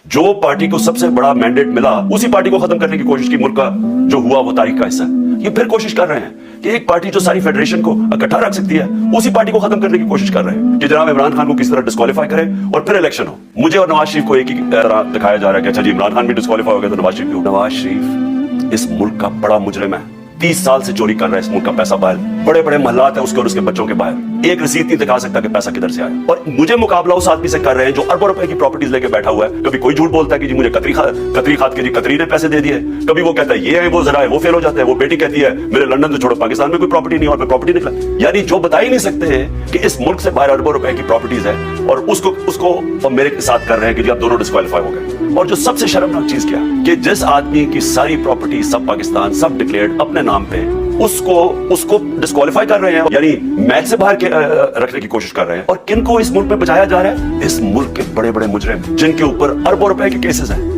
जो पार्टी को सबसे बड़ा मैंडेट मिला उसी पार्टी को खत्म करने की कोशिश की। मुल्क का जो हुआ वो तारीख का हिस्सा है। ये फिर कोशिश कर रहे हैं कि एक पार्टी जो सारी फेडरेशन को इकट्ठा रख सकती है उसी पार्टी को खत्म करने की कोशिश कर रहे हैं कि जनाब इमरान खान को किस तरह डिस्क्वालीफाई करें और फिर इलेक्शन हो। मुझे और नवाज शरीफ को एक ही तरह दिखाया जा रहा है कि अच्छा जी इमरान खान भी डिस्क्वालीफाई हो गया तो नवाज शरीफ भी। नवाज शरीफ इस मुल्क का बड़ा मुजरिम है, 30 साल से चोरी कर रहा है इस मुल्क का पैसा बाहर, बड़े बड़े महलात है उसके और उसके बच्चों के बाहर, एक रसीद नहीं दिखा सकता कि पैसा किधर से आया। और मुझे मुकाबला उस आदमी से कर रहे हैं जो अरबों रुपए की प्रॉपर्टीज लेके बैठा हुआ है। कभी कोई झूठ बोलता है कि जी मुझे कतरी खाद के जी कतरी ने पैसे दे दिए, कभी वो कहता है ये है वो जरा है, वो फेल हो जाता है। वो बेटी कहती है मेरे लंदन से छोड़ो पाकिस्तान में कोई प्रॉपर्टी नहीं और मैं प्रॉपर्टी निकला। यानी जो बता ही नहीं सकते हैं कि इस मुल्क से बाहर अरबों रुपए की प्रॉपर्टीज है और उसको मेरे साथ कर रहे हैं कि जी आप दोनों डिस्क्वालीफाई हो गए। और जो सबसे शर्मनाक चीज क्या कि जिस आदमी की सारी प्रॉपर्टी सब पाकिस्तान सब डिक्लेयर्ड अपने नाम पे उसको डिस्क्वालीफाई कर रहे हैं, यानी मैच से बाहर रखने की कोशिश कर रहे हैं। और किनको इस मुल्क में बचाया जा रहा है? इस मुल्क के बड़े बड़े मुजरिम जिनके ऊपर अरबों रुपए के केसेस हैं।